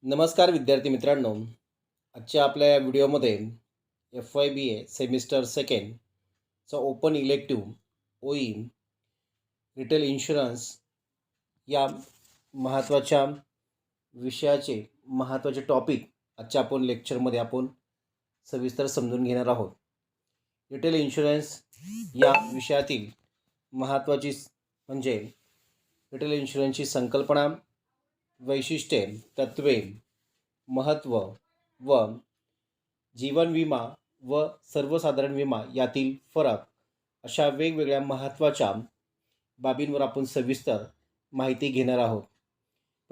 नमस्कार विद्यार्थी मित्रांनो. आजच्या आपल्या या व्हिडिओमध्ये FYBA सेमिस्टर सेकंडचा open elective OE retail insurance या महत्त्वाच्या विषयाचे महत्त्वाचे टॉपिक आजच्या आपण लेक्चरमध्ये आपण सविस्तर समजून घेणार आहोत. रिटेल इन्शुरन्स या विषयातील महत्त्वाची म्हणजे रिटेल इन्शुरन्सची संकल्पना, वैशिष्ट्ये, तत्त्वे, महत्त्व व जीवन विमा व सर्वसाधारण विमा यातील फरक अशा वेगवेगळ्या महत्त्वाच्या बाबींवर आपण सविस्तर माहिती घेणार आहोत.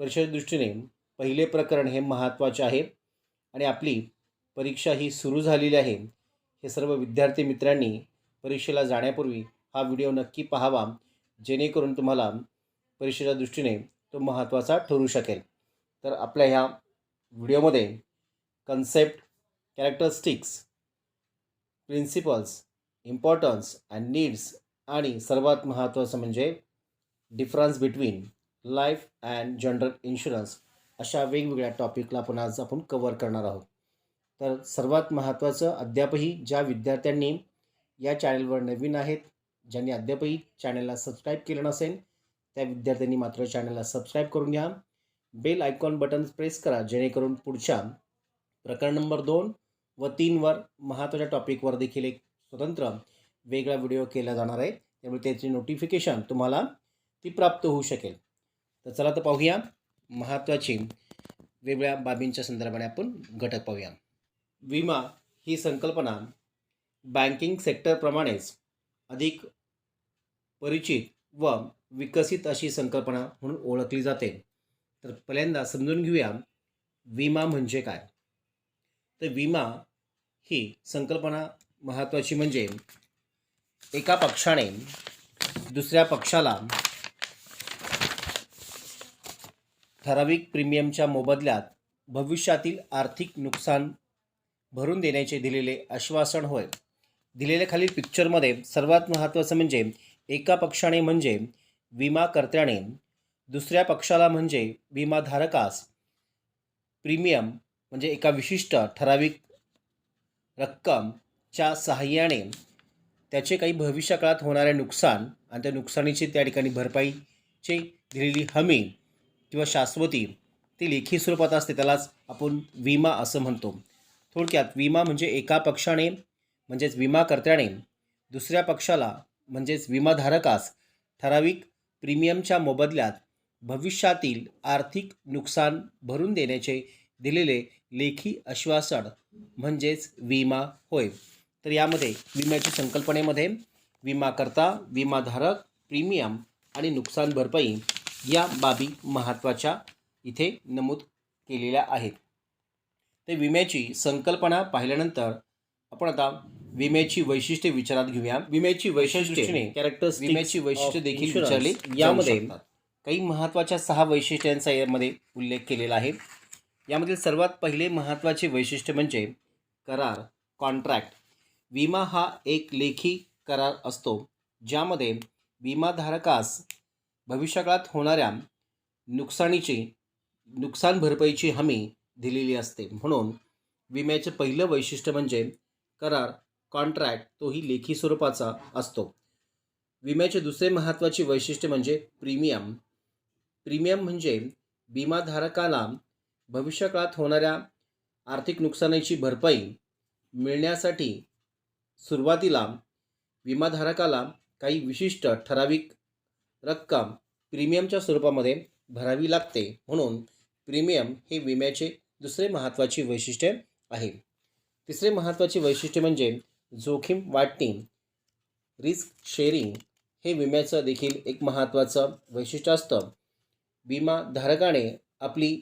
परीक्षेच्या दृष्टीने पहिले प्रकरण हे महत्त्वाचे आहे आणि आपली परीक्षा ही सुरू झालेली आहे. हे सर्व विद्यार्थी मित्रांनी परीक्षेला जाण्यापूर्वी हा व्हिडिओ नक्की पाहावा, जेणेकरून तुम्हाला परीक्षेच्या दृष्टीने तो महत्त्वाचा ठरू शकेल. तर आपल्या ह्या व्हिडिओमध्ये concept, characteristics, principles, importance and needs आणि सर्वात महत्त्वाचं म्हणजे difference between life and general insurance अशा वेगवेगळ्या टॉपिकला आज आपण कव्हर करणार आहोत. तर सर्वात महत्त्वाचं, अद्यापही ज्या विद्यार्थ्यांनी या चॅनलवर नवीन आहेत, ज्यांनी अद्यापही चॅनलला सबस्क्राईब केलं नसेल, त्या विद्यार्थ्यांनी मात्र चॅनलला सबस्क्राईब करून घ्या. बेल आयकॉन बटन प्रेस करा, जेणेकरून पुढच्या प्रकरण नंबर 2 व 3 वर महत्त्वाच्या टॉपिकवर देखील एक स्वतंत्र वेगळा व्हिडिओ केला जाणार आहे. त्यामुळे त्याची नोटिफिकेशन तुम्हाला ती प्राप्त होऊ शकेल. तर चला तर पाहूया महत्त्वाची वेगळ्या बाबींच्या संदर्भाने आपण घटक पाहूया. विमा ही संकल्पना बँकिंग सेक्टरप्रमाणेच अधिक परिचित व विकसित अशी संकल्पना म्हणून ओळखली जाते. तर पहिल्यांदा समजून घेऊया विमा म्हणजे काय. तर विमा ही संकल्पना महत्त्वाची म्हणजे एका पक्षाने दुसऱ्या पक्षाला ठराविक प्रीमियमच्या मोबदल्यात भविष्यातील आर्थिक नुकसान भरून देण्याचे दिलेले आश्वासन होय. दिलेल्या खालील पिक्चरमध्ये सर्वात महत्त्वाचं म्हणजे एका पक्षाने म्हणजे विमाकर्त्याने दुसऱ्या पक्षाला म्हणजे विमाधारकास प्रीमियम म्हणजे एका विशिष्ट ठराविक रक्कमच्या सहाय्याने त्याचे काही भविष्यकाळात होणारे नुकसान आणि त्या नुकसानीची त्या ठिकाणी भरपाईची दिलेली हमी किंवा शाश्वती ती लेखी स्वरूपात असते. त्यालाच आपण विमा असं म्हणतो. थोडक्यात विमा म्हणजे एका पक्षाने म्हणजेच विमाकर्त्याने दुसऱ्या पक्षाला म्हणजेच विमाधारकास ठराविक प्रीमियमच्या मोबदल्यात भविष्यातील आर्थिक नुकसान भरून देण्याचे दिलेले लेखी आश्वासन म्हणजेच विमा होय. तर यामध्ये विम्याच्या संकल्पनेमध्ये विमाकर्ता, विमाधारक, प्रीमियम आणि नुकसान भरपाई या बाबी महत्त्वाच्या इथे नमूद केलेल्या आहेत. ते विम्याची संकल्पना पाहिल्यानंतर आपण आता विम्याची वैशिष्ट्ये विचारात घेऊया. विम्याची वैशिष्ट्ये, कॅरेक्टर्स, विम्याची वैशिष्ट्ये देखील विचारली. यामध्ये काही महत्त्वाच्या 6 वैशिष्ट्यांचा यामध्ये उल्लेख केलेला आहे. यामधील सर्वात पहिले महत्त्वाचे वैशिष्ट्य म्हणजे करार, कॉन्ट्रॅक्ट. विमा हा एक लेखी करार असतो, ज्यामध्ये विमाधारकास भविष्यकाळात होणाऱ्या नुकसान भरपाईची हमी दिलेली असते. म्हणून विम्याचे पहिलं वैशिष्ट्य म्हणजे करार, कॉन्ट्रॅक्ट, तोही लेखी स्वरूपाचा असतो. विम्याचे दुसरे महत्त्वाचे वैशिष्ट्य म्हणजे प्रीमियम. प्रीमियम म्हणजे विमाधारकाला भविष्यकाळात होणाऱ्या आर्थिक नुकसानीची भरपाई मिळण्यासाठी सुरुवातीला विमाधारकाला काही विशिष्ट ठराविक रक्कम प्रीमियमच्या स्वरूपामध्ये भरावी लागते. म्हणून प्रीमियम हे विम्याचे दुसरे महत्त्वाचे वैशिष्ट्य आहे. तिसरे महत्त्वाचे वैशिष्ट्य म्हणजे जोखीम वाटणी, रिस्क शेअरिंग. हे विम्याचं देखील एक महत्त्वाचं वैशिष्ट्य असतं. विमाधारकाने आपली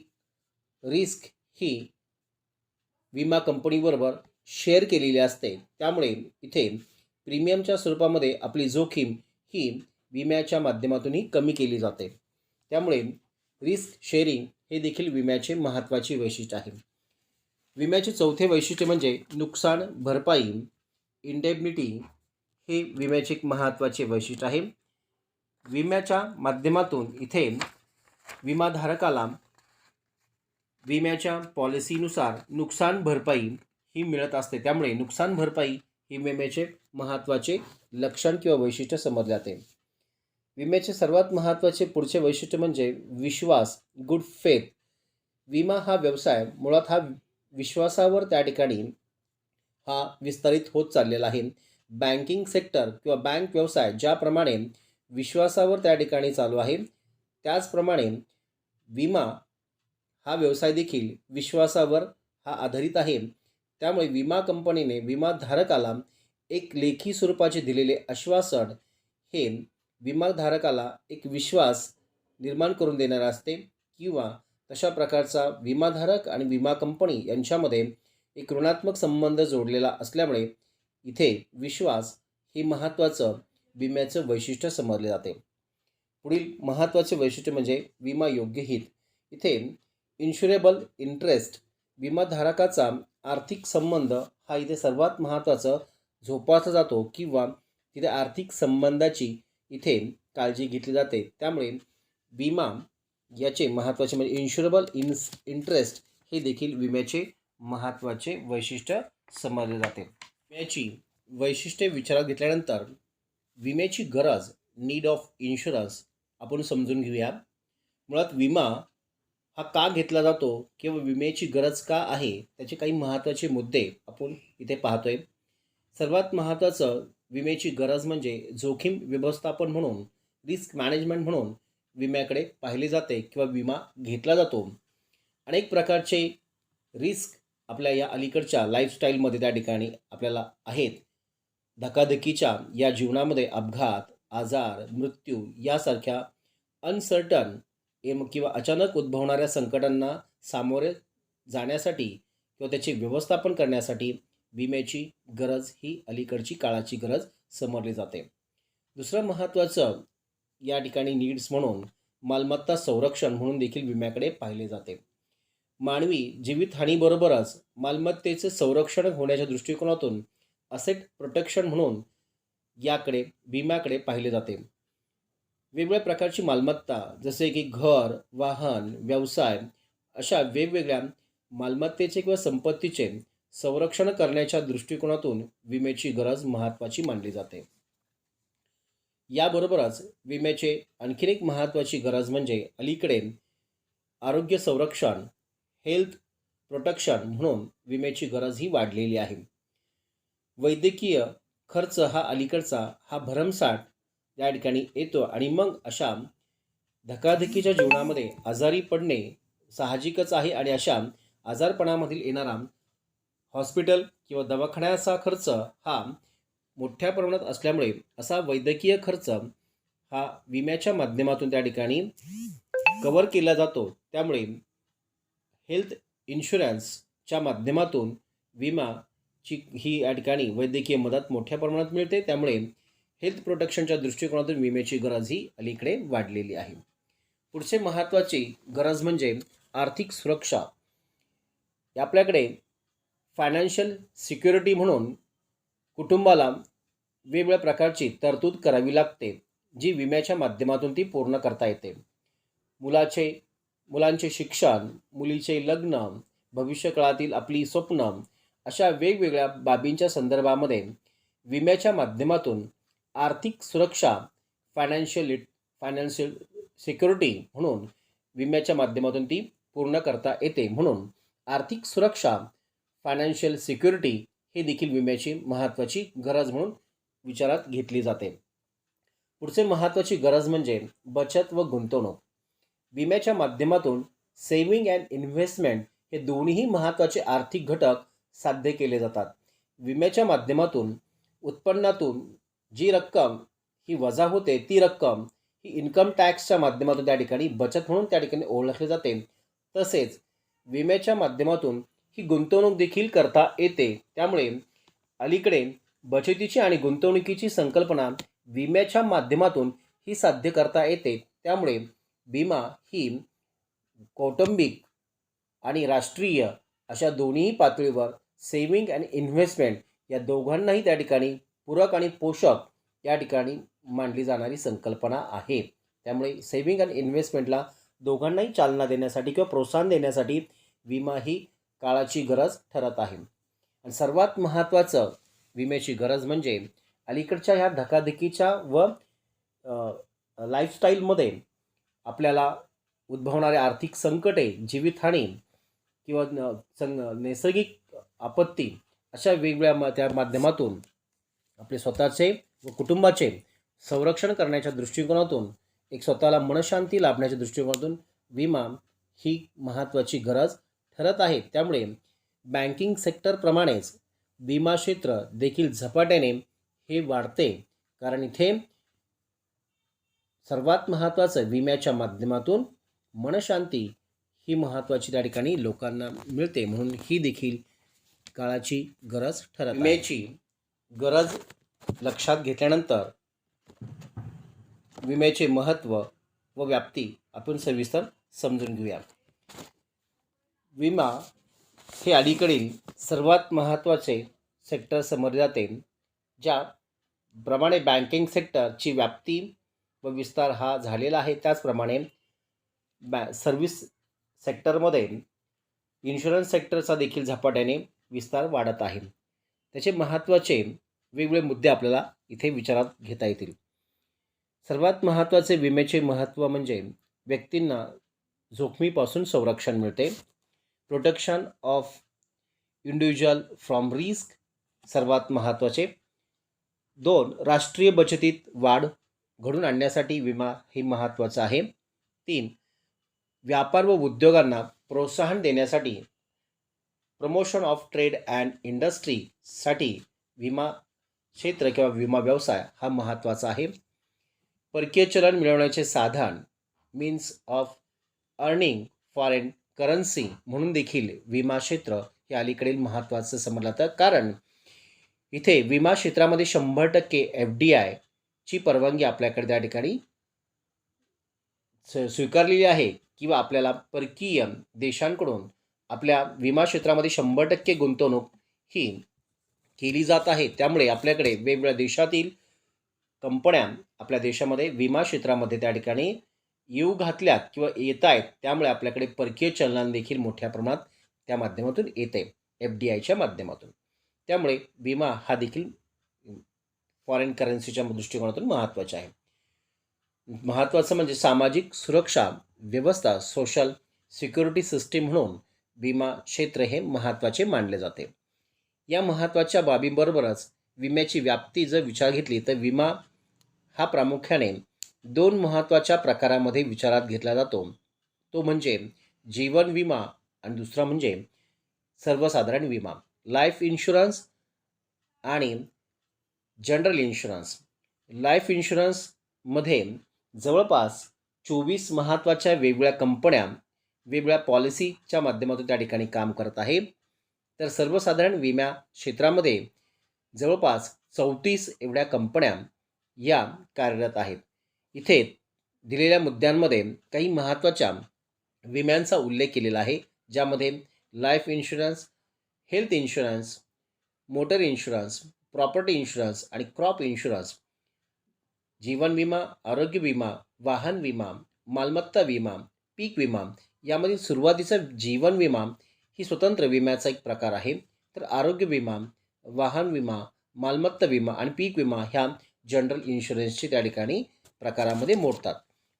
रिस्क ही विमा कंपनीबरोबर शेअर केलेली असते. त्यामुळे इथे प्रीमियमच्या स्वरूपामध्ये आपली जोखीम ही विम्याच्या माध्यमातूनही कमी केली जाते. त्यामुळे रिस्क शेअरिंग हे देखील विम्याचे महत्त्वाचे वैशिष्ट्य आहे. विम्याचे चौथे वैशिष्ट्य म्हणजे नुकसान भरपाई, इंडेम्निटी. हे विम्याचे एक महत्त्वाचे वैशिष्ट्य आहे. विम्याच्या माध्यमातून इथे विमाधारकाला विम्याच्या पॉलिसीनुसार नुकसान भरपाई ही मिळत असते, त्यामुळे नुकसान भरपाई ही विम्याचे महत्त्वाचे लक्षण किंवा वैशिष्ट्य समजले जाते. विम्याचे सर्वात महत्त्वाचे पुढचे वैशिष्ट्य म्हणजे विश्वास, गुड फेथ. विमा हा व्यवसाय मुळात हा विश्वासावर त्या ठिकाणी हा विस्तारित होत चाललेला आहे. बँकिंग सेक्टर किंवा बँक व्यवसाय ज्याप्रमाणे विश्वासावर त्या ठिकाणी चालू आहे, त्याचप्रमाणे विमा हा व्यवसाय देखील विश्वासावर हा आधारित आहे. त्यामुळे विमा कंपनीने विमाधारकाला एक लेखी स्वरूपाचे दिलेले आश्वासन हे विमाधारकाला एक विश्वास निर्माण करून देणारे असते, किंवा तशा प्रकारचा विमाधारक आणि विमा कंपनी यांच्यामध्ये एक ऋणात्मक संबंध जोडलेला असल्यामुळे इथे विश्वास हे महत्त्वाचं विम्याचं वैशिष्ट्य समजले जाते. पुढील महत्त्वाचे वैशिष्ट्य म्हणजे विमा योग्य हित. इथे इन्शुरेबल इंटरेस्ट, विमाधारकाचा आर्थिक संबंध हा इथे सर्वात महत्त्वाचा जोपासला जातो, किंवा तिथे आर्थिक संबंधाची इथे काळजी घेतली जाते. त्यामुळे विमा याचे महत्त्वाचे म्हणजे इन्शुरेबल इंटरेस्ट हे देखील विम्याचे महत्त्वाचे वैशिष्ट्य समजले जाते. विम्याची वैशिष्ट्ये विचारात घेतल्यानंतर विम्याची गरज, नीड ऑफ इन्शुरन्स आपण समजून घेऊया. मुळात विमा हा का घेतला जातो किंवा विम्याची गरज का आहे, त्याचे काही महत्त्वाचे मुद्दे आपण इथे पाहतोय. सर्वात महत्त्वाचं विम्याची गरज म्हणजे जोखीम व्यवस्थापन म्हणून, रिस्क मॅनेजमेंट म्हणून विम्याकडे पाहिले जाते किंवा विमा घेतला जातो. अनेक प्रकारचे रिस्क आपल्या या अलीकडच्या लाईफस्टाईलमध्ये त्या ठिकाणी आपल्याला आहेत. धकाधकीच्या या जीवनामध्ये अपघात, आजार, मृत्यू यासारख्या अनसर्टन किंवा अचानक उद्भवणाऱ्या संकटांना सामोरे जाण्यासाठी किंवा त्याचे व्यवस्थापन करण्यासाठी विम्याची गरज ही अलीकडची काळाची गरज समजली जाते. दुसरं महत्त्वाचं या ठिकाणी नीड्स म्हणून मालमत्ता संरक्षण म्हणून देखील विम्याकडे पाहिले जाते. मानवी जीवितहानीबरोबरच मालमत्तेचे संरक्षण होण्याच्या दृष्टिकोनातून असेट प्रोटेक्शन म्हणून याकडे विम्याकडे पाहिले जाते. वेगवेगळ्या प्रकारची मालमत्ता जसे की घर, वाहन, व्यवसाय अशा वेगवेगळ्या मालमत्तेचे किंवा संपत्तीचे संरक्षण करण्याच्या दृष्टिकोनातून विम्याची गरज महत्त्वाची मानली जाते. याबरोबरच विम्याचे आणखीन एक महत्त्वाची गरज म्हणजे अलीकडे आरोग्य संरक्षण, हेल्थ प्रोटेक्शन म्हणून विम्याची गरज ही वाढलेली आहे. वैद्यकीय खर्च हा अलीकडचा हा भरमसाठ या ठिकाणी येतो, आणि मग अशा धकाधकीच्या जीवनामध्ये आजारी पडणे साहजिकच आहे, आणि अशा आजारपणामधील येणारा हॉस्पिटल किंवा दवाखान्याचा खर्च हा मोठ्या प्रमाणात असल्यामुळे असा वैद्यकीय खर्च हा विम्याच्या माध्यमातून त्या ठिकाणी कव्हर केला जातो. त्यामुळे हेल्थ इन्शुरन्सच्या माध्यमातून विमाची ही या ठिकाणी वैद्यकीय मदत मोठ्या प्रमाणात मिळते. त्यामुळे हेल्थ प्रोटेक्शनच्या दृष्टिकोनातून विम्याची गरज ही अलीकडे वाढलेली आहे. पुढचे महत्त्वाची गरज म्हणजे आर्थिक सुरक्षा. आपल्याकडे फायनान्शियल सिक्युरिटी म्हणून कुटुंबाला वेगवेगळ्या प्रकारची तरतूद करावी लागते, जी विम्याच्या माध्यमातून ती पूर्ण करता येते. मुलांचे शिक्षण, मुलीचे लग्न, भविष्यकाळातील आपली स्वप्न अशा वेगवेगळ्या बाबींच्या संदर्भामध्ये विम्याच्या माध्यमातून आर्थिक सुरक्षा, फायनान्शियल सिक्युरिटी म्हणून विम्याच्या माध्यमातून ती पूर्ण करता येते. म्हणून आर्थिक सुरक्षा, फायनान्शियल सिक्युरिटी हे देखील विम्याची महत्त्वाची गरज म्हणून विचारात घेतली जाते. पुढचे महत्त्वाची गरज म्हणजे बचत व गुंतवणूक. विम्याच्या माध्यमातून सेव्हिंग अँड इन्व्हेस्टमेंट हे दोन्हीही महत्त्वाचे आर्थिक घटक साध्य केले जातात. विम्याच्या माध्यमातून उत्पन्नातून जी रक्कम ही वजा होते, ती रक्कम ही इन्कम टॅक्सच्या माध्यमातून त्या ठिकाणी बचत म्हणून त्या ठिकाणी ओळखली जाते. तसेच विम्याच्या माध्यमातून ही गुंतवणूक देखील करता येते. त्यामुळे अलीकडे बचतीची आणि गुंतवणुकीची संकल्पना विम्याच्या माध्यमातून ही साध्य करता येते. त्यामुळे विमा ही कौटुंबिक आणि राष्ट्रीय अशा दोन्ही पातळीवर सेव्हिंग आणि इन्व्हेस्टमेंट या दोघांनाही त्या ठिकाणी पूरक आणि पोषक या ठिकाणी मांडली जाणारी संकल्पना आहे. त्यामुळे सेव्हिंग आणि इन्व्हेस्टमेंटला दोघांनाही चालना देण्यासाठी किंवा प्रोत्साहन देण्यासाठी विमा ही काळाची गरज ठरत आहे. आणि सर्वात महत्त्वाचं विम्याची गरज म्हणजे अलीकडच्या ह्या धकाधकीच्या व लाईफस्टाईलमध्ये आपल्याला उद्भवणारे आर्थिक संकटे, जीवितहानी किंवा नैसर्गिक आपत्ती अशा वेगवेगळ्या त्या माध्यमातून आपले स्वतःचे व कुटुंबाचे संरक्षण करण्याच्या दृष्टिकोनातून एक स्वतःला मनशांती लाभण्याच्या दृष्टिकोनातून विमा ही महत्त्वाची गरज ठरत आहे. त्यामुळे बँकिंग सेक्टरप्रमाणेच विमा क्षेत्र देखील झपाट्याने हे वाढते, कारण इथे सर्वात महत्त्वाचं विम्याच्या माध्यमातून मनशांती ही महत्त्वाची त्या ठिकाणी लोकांना मिळते, म्हणून ही देखील काळाची गरज ठरत आहे. विम्याची गरज लक्षात घेतल्यानंतर विम्याचे महत्त्व व व्याप्ती आपण सविस्तर समजून घेऊया. विमा हे अलीकडील सर्वात महत्त्वाचे सेक्टर समजले जाते. ज्याप्रमाणे बँकिंग सेक्टरची व्याप्ती व विस्तार हा झालेला आहे, त्याचप्रमाणे सर्व्हिस सेक्टरमध्ये इन्शुरन्स सेक्टरचा देखील झपाट्याने विस्तार वाढत आहे. त्याचे महत्त्वाचे वेगवेगळे मुद्दे आपल्याला इथे विचारात घेता येतील. सर्वात महत्त्वाचे विम्याचे महत्त्व म्हणजे व्यक्तींना जोखमीपासून संरक्षण मिळते. Protection of individual from risk सर्वात महत्त्वाचे. 2. राष्ट्रीय बचतीत वाढ घडून आणण्यासाठी विमा हे महत्त्वाचं आहे. 3. व्यापार व उद्योगांना प्रोत्साहन देण्यासाठी प्रमोशन ऑफ ट्रेड अँड इंडस्ट्रीसाठी विमा क्षेत्र किंवा विमा व्यवसाय हा महत्त्वाचा आहे. परकीय चलन मिळवण्याचे साधन means of earning foreign currency म्हणून देखील विमा क्षेत्र हे अलीकडील महत्त्वाचं समजलं जातं, कारण इथे विमा क्षेत्रामध्ये 100% FDI ची परवानगी आपल्याकडे त्या ठिकाणी स्वीकारलेली आहे, किंवा आपल्याला परकीय देशांकडून आपल्या विमा क्षेत्रामध्ये 100% गुंतवणूक ही केली जात आहे. त्यामुळे आपल्याकडे वेगवेगळ्या देशातील कंपन्या आपल्या देशामध्ये विमा क्षेत्रामध्ये त्या ठिकाणी येऊ घातल्यात किंवा येत आहेत. त्यामुळे आपल्याकडे परकीय चलन देखील मोठ्या प्रमाणात त्या माध्यमातून येते, FDIच्या माध्यमातून. त्यामुळे विमा हा देखील फॉरेन करन्सीच्या दृष्टिकोनातून महत्त्वाचा आहे. महत्त्वाचं म्हणजे सामाजिक सुरक्षा व्यवस्था, सोशल सिक्युरिटी सिस्टीम म्हणून विमा क्षेत्र हे महत्त्वाचे मानले जाते. या महत्त्वाच्या बाबीबरोबरच विम्याची व्याप्ती जर विचार घेतली तर विमा हा प्रामुख्याने 2 महत्त्वाच्या प्रकारामध्ये विचारात घेतला जातो. तो म्हणजे जीवन विमा आणि दुसरा म्हणजे सर्वसाधारण विमा, लाईफ इन्शुरन्स आणि जनरल इन्शुरन्स. लाईफ इन्शुरन्समध्ये जवळपास 24 महत्त्वाच्या वेगवेगळ्या कंपन्या वेगवेगळ्या पॉलिसीच्या माध्यमातून त्या ठिकाणी काम करत आहे. तर सर्वसाधारण विमा क्षेत्रामध्ये जवळपास 34 एवढ्या कंपन्या या कार्यरत आहेत. इथे दिलेल्या मुद्द्यांमध्ये काही महत्त्वाच्या विम्यांचा उल्लेख केलेला आहे, ज्यामध्ये life insurance, health insurance, motor insurance, property insurance आणि क्रॉप इन्शुरन्स, जीवन विमा, आरोग्य विमा, वाहन विमा, मालमत्ता विमा, पीक विमा. यामधील सुरुवातीचा जीवन विमा ही स्वतंत्र विम्याचा एक प्रकार आहे. तर आरोग्य विमा, वाहन विमा, मालमत्ता विमा आणि पीक विमा ह्या जनरल इन्शुरन्सची त्या ठिकाणी प्रकारामध्ये मोडतात.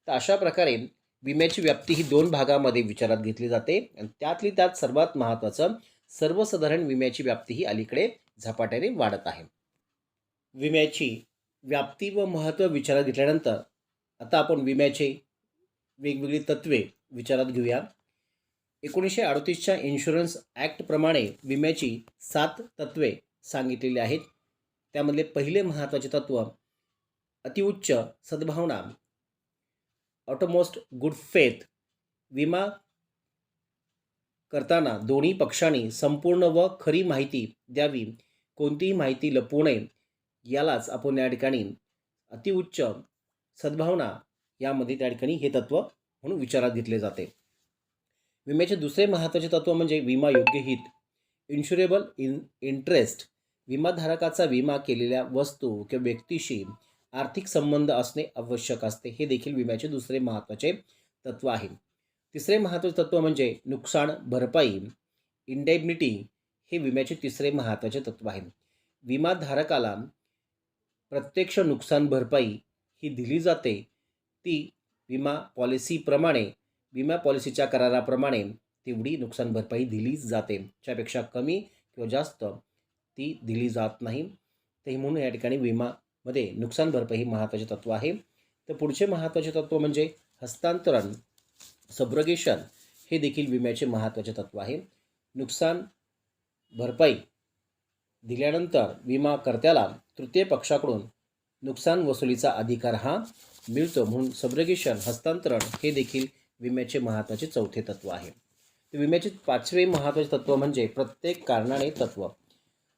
तर अशा प्रकारे विम्याची व्याप्ती ही 2 भागामध्ये विचारात घेतली जाते, आणि त्यातली त्यात सर्वात महत्त्वाचं सर्वसाधारण विम्याची व्याप्ती ही अलीकडे झपाट्याने वाढत आहे. विम्याची व्याप्ती व महत्त्व विचारात घेतल्यानंतर आता आपण विम्याचे वेगवेगळी तत्त्वे विचारात घेऊया. 1938च्या इन्शुरन्स ॲक्टप्रमाणे विम्याची 7 तत्त्वे सांगितलेली आहेत. त्यामधले पहिले महत्त्वाचे तत्त्व अतिउच्च सद्भावना, ऑटोमोस्ट गुड फेथ. विमा करताना दोन्ही पक्षांनी संपूर्ण व खरी माहिती द्यावी, कोणतीही माहिती लपवू नये. यालाच आपण या ठिकाणी अतिउच्च सद्भावना यामध्ये त्या ठिकाणी हे तत्त्व म्हणून विचारात घेतले जाते. विम्याचे दुसरे महत्त्वाचे तत्त्व म्हणजे विमा योग्य हित, इन्शुरेबल इंटरेस्ट. विमाधारकाचा विमा केलेल्या वस्तू किंवा व्यक्तीशी आर्थिक संबंध असणे आवश्यक असते. हे देखील विम्याचे दुसरे महत्त्वाचे तत्त्व आहे. तिसरे महत्त्वाचे तत्त्व म्हणजे नुकसान भरपाई, इंडेम्निटी हे विम्याचे तिसरे महत्त्वाचे तत्त्व आहे. विमाधारकाला प्रत्यक्ष नुकसान भरपाई ही दिली जाते. ती विमा पॉलिसीच्या कराराप्रमाणे तेवढी नुकसान भरपाई दिली जाते. त्यापेक्षा कमी किंवा जास्त ती दिली जात नाही. ते म्हणून या ठिकाणी विमामध्ये नुकसान भरपाई हे महत्त्वाचे तत्त्व आहे. तर पुढचे महत्त्वाचे तत्त्व म्हणजे हस्तांतरण, सब्रगेशन हे देखील विम्याचे महत्त्वाचे तत्त्व आहे. नुकसान भरपाई दिल्यानंतर विमाकर्त्याला तृतीय पक्षाकडून नुकसान वसुलीचा अधिकार हा मिळतो. म्हणून सब्रगेशन, हस्तांतरण हे देखील विम्याचे महत्त्वाचे चौथे तत्त्व आहे. तर विम्याचे पाचवे महत्त्वाचे तत्त्व म्हणजे प्रत्येक कारणाने तत्त्व.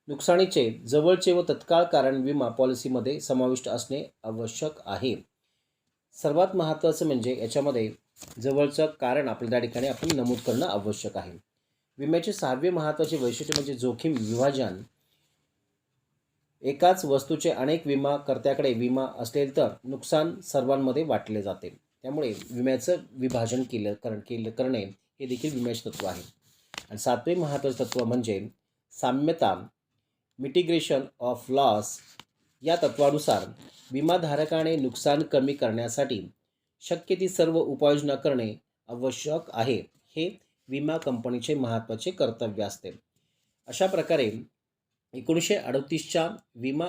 नुकसानीचे जवळचे व तत्काळ कारण विमा पॉलिसीमध्ये समाविष्ट असणे आवश्यक आहे. सर्वात महत्त्वाचं म्हणजे याच्यामध्ये जवळचं कारण आपल्या त्या ठिकाणी आपण नमूद करणं आवश्यक आहे. विम्याचे सहावे महत्त्वाचे वैशिष्ट्य म्हणजे जोखीम विभाजन. एकाच वस्तूचे अनेक विमाकर्त्याकडे विमा असेल तर नुकसान सर्वांमध्ये वाटले जाते. त्यामुळे विम्याचं विभाजन करणे हे देखील विम्याचे तत्त्व आहे. आणि सातवे महत्त्वाचे तत्त्व म्हणजे साम्यता, मिटिगेशन ऑफ लॉस. या तत्त्वानुसार विमाधारकाने नुकसान कमी करण्यासाठी शक्य ती सर्व उपाययोजना करणे आवश्यक आहे. हे विमा कंपनीचे महत्त्वाचे कर्तव्य असते. अशा प्रकारे 1938च्या विमा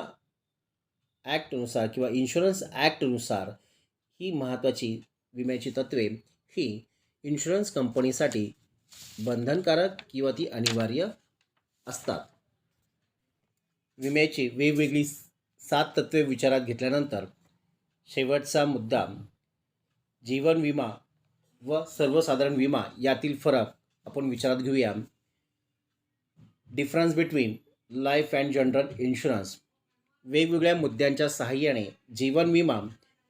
ॲक्टनुसार किंवा इन्शुरन्स ॲक्टनुसार ही महत्त्वाची विम्याची तत्त्वे ही इन्शुरन्स कंपनीसाठी बंधनकारक किंवा ती अनिवार्य असतात. विम्याची वेगवेगळी 7 तत्त्वे विचारात घेतल्यानंतर शेवटचा मुद्दा जीवन विमा व सर्वसाधारण विमा यातील फरक आपण विचारात घेऊया. Difference between life and general insurance. वेगवेगळ्या मुद्द्यांच्या सहाय्याने जीवन विमा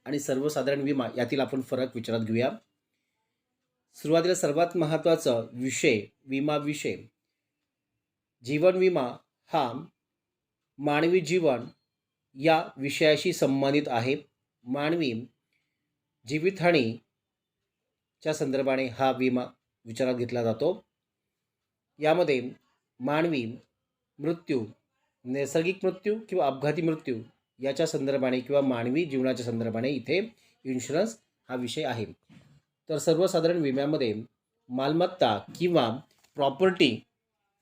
आणि सर्वसाधारण विमा यातील आपण फरक विचारात घेऊया. सुरुवातीला सर्वात महत्त्वाचा विमा विषय. जीवन विमा हा मानवी जीवन या विषयाशी संबंधित आहे. मानवी जीवितहानीच्या संदर्भाने हा विमा विचारात घेतला जातो. यामध्ये मानवी मृत्यू, नैसर्गिक मृत्यू किंवा अपघाती मृत्यू याच्या संदर्भाने किंवा मानवी जीवनाच्या संदर्भाने इथे इन्शुरन्स हा विषय आहे. तर सर्वसाधारण विम्यामध्ये मालमत्ता किंवा प्रॉपर्टी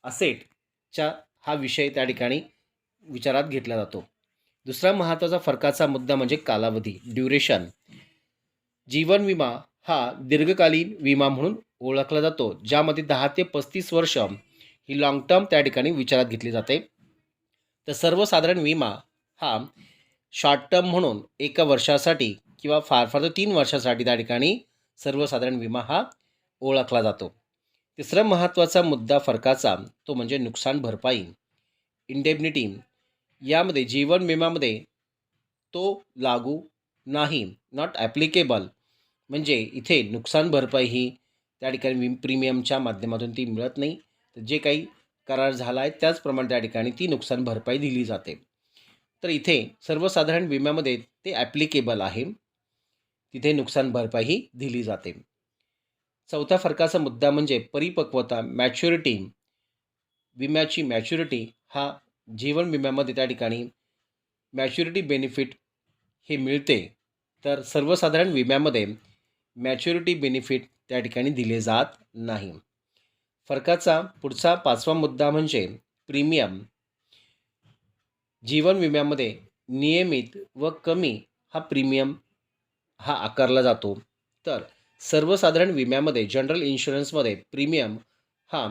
असेटचा हा विषय त्या ठिकाणी विचारात घेतला जातो. दुसरा महत्त्वाचा फरकाचा मुद्दा म्हणजे कालावधी, ड्युरेशन. जीवन विमा हा दीर्घकालीन विमा म्हणून ओळखला जातो, ज्यामध्ये 10 ते 35 वर्ष ही लॉंग टर्म त्या ठिकाणी विचारात घेतली जाते. तर सर्वसाधारण विमा हा शॉर्ट टर्म म्हणून 1 वर्षासाठी किंवा फार तर 3 वर्षासाठी त्या ठिकाणी सर्वसाधारण विमा हा ओळखला जातो. तिसरा महत्त्वाचा मुद्दा फरकाचा तो म्हणजे नुकसान भरपाई, इंडेम्निटी. यामध्ये जीवन विम्यामध्ये तो लागू नाही, नॉट ॲप्लिकेबल. म्हणजे इथे नुकसान भरपाई ही त्या ठिकाणी प्रीमियमच्या माध्यमातून ती मिळत नाही. तर जे काही करार झाला आहे त्याचप्रमाणे त्या ठिकाणी ती नुकसान भरपाई दिली जाते. तर इथे सर्वसाधारण विम्यामध्ये ते ॲप्लिकेबल आहे, तिथे नुकसान भरपाई ही दिली जाते. चौथा फरकाचा मुद्दा म्हणजे परिपक्वता, मॅच्युरिटी. विम्याची मॅच्युरिटी हा जीवन विम्यामध्ये त्या ठिकाणी मॅच्युरिटी बेनिफिट हे मिळते, तर सर्वसाधारण विम्यामध्ये मॅच्युरिटी बेनिफिट त्या ठिकाणी दिले जात नाही. फरकाचा पुढचा 5वा मुद्दा म्हणजे प्रीमियम. जीवन विम्यामध्ये नियमित व कमी हा प्रीमियम हा आकारला जातो. तर सर्वसाधारण विम्यामध्ये जनरल इन्शुरन्समध्ये प्रीमियम हा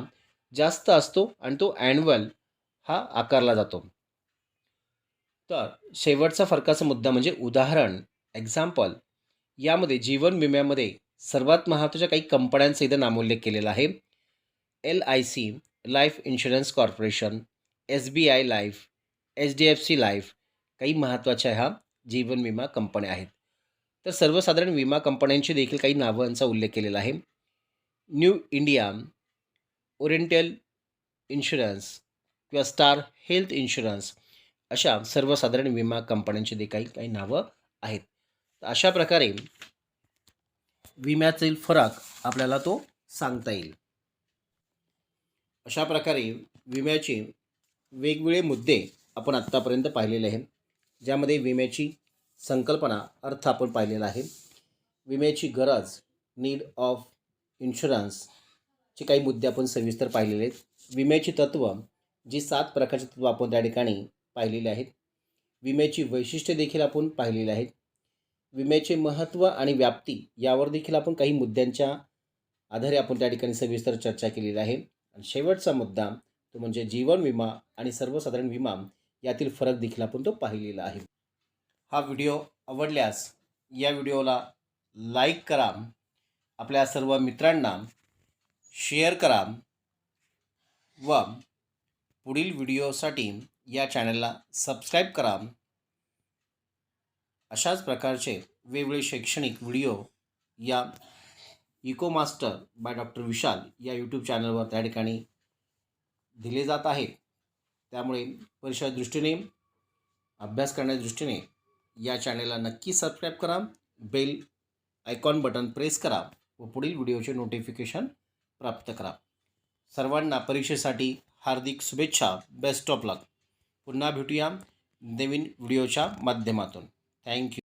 जास्त असतो आणि तो ॲन्युअल हा आकारला जातो. तर शेवटचा फरकाचा मुद्दा म्हणजे उदाहरण, एक्झाम्पल. यामध्ये जीवन विम्यामध्ये सर्वात महत्त्वाच्या काही कंपन्यांचा इथं नामोल्लेख केलेला आहे. LIC life insurance corporation, SBI life, HDFC life काही महत्त्वाच्या ह्या जीवन विमा कंपन्या आहेत. तर सर्वसाधारण विमा कंपन्यांची देखील काही नावांचा उल्लेख केलेला आहे. न्यू इंडिया, ओरिएंटल इन्शुरन्स किंवा स्टार हेल्थ इन्शुरन्स अशा सर्वसाधारण विमा कंपन्यांची देखील काही नावं आहेत. अशा प्रकारे विम्यातील फरक आपल्याला तो सांगता येईल. अशा प्रकारे विम्याचे वेगवेगळे मुद्दे आपण आत्तापर्यंत पाहिलेले आहेत, ज्यामध्ये विम्याची संकल्पना, अर्थ आपण पाहिलेला आहे. विम्याची गरज, नीड ऑफ इन्शुरन्सचे काही मुद्दे आपण सविस्तर पाहिलेले आहेत. विम्याची तत्त्व, जी 7 प्रकारची तत्त्व आपण त्या ठिकाणी पाहिलेली आहेत. विम्याची वैशिष्ट्ये देखील आपण पाहिलेली आहेत. विम्याचे महत्त्व आणि व्याप्ती यावर देखील आपण काही मुद्द्यांच्या आधारे आपण त्या ठिकाणी सविस्तर चर्चा केलेली आहे. आणि शेवटचा मुद्दा तो म्हणजे जीवन विमा आणि सर्वसाधारण विमा यातील फरक देखील आपण तो पाहिलेला आहे. हा व्हिडिओ आवडल्यास या व्हिडिओला लाईक करा, आपल्या सर्व मित्रांना शेअर करा व पुढील व्हिडिओसाठी या चॅनलला सबस्क्राईब करा. अशाच प्रकारचे वेगवेगळे शैक्षणिक व्हिडिओ या इको मास्टर बाय डॉक्टर विशाल या यूट्यूब चॅनलवर त्या ठिकाणी दिले जात आहेत. त्यामुळे परीक्षा दृष्टीने, अभ्यास करण्याच्या दृष्टीने या चॅनलला नक्की सबस्क्राईब करा, बेल आयकॉन बटन प्रेस करा व पुढील व्हिडिओचे नोटिफिकेशन प्राप्त करा. सर्वांना परीक्षेसाठी हार्दिक शुभेच्छा. बेस्ट ऑफ लक. पुन्हा भेटूया नवीन व्हिडिओच्या माध्यमातून. थँक्यू.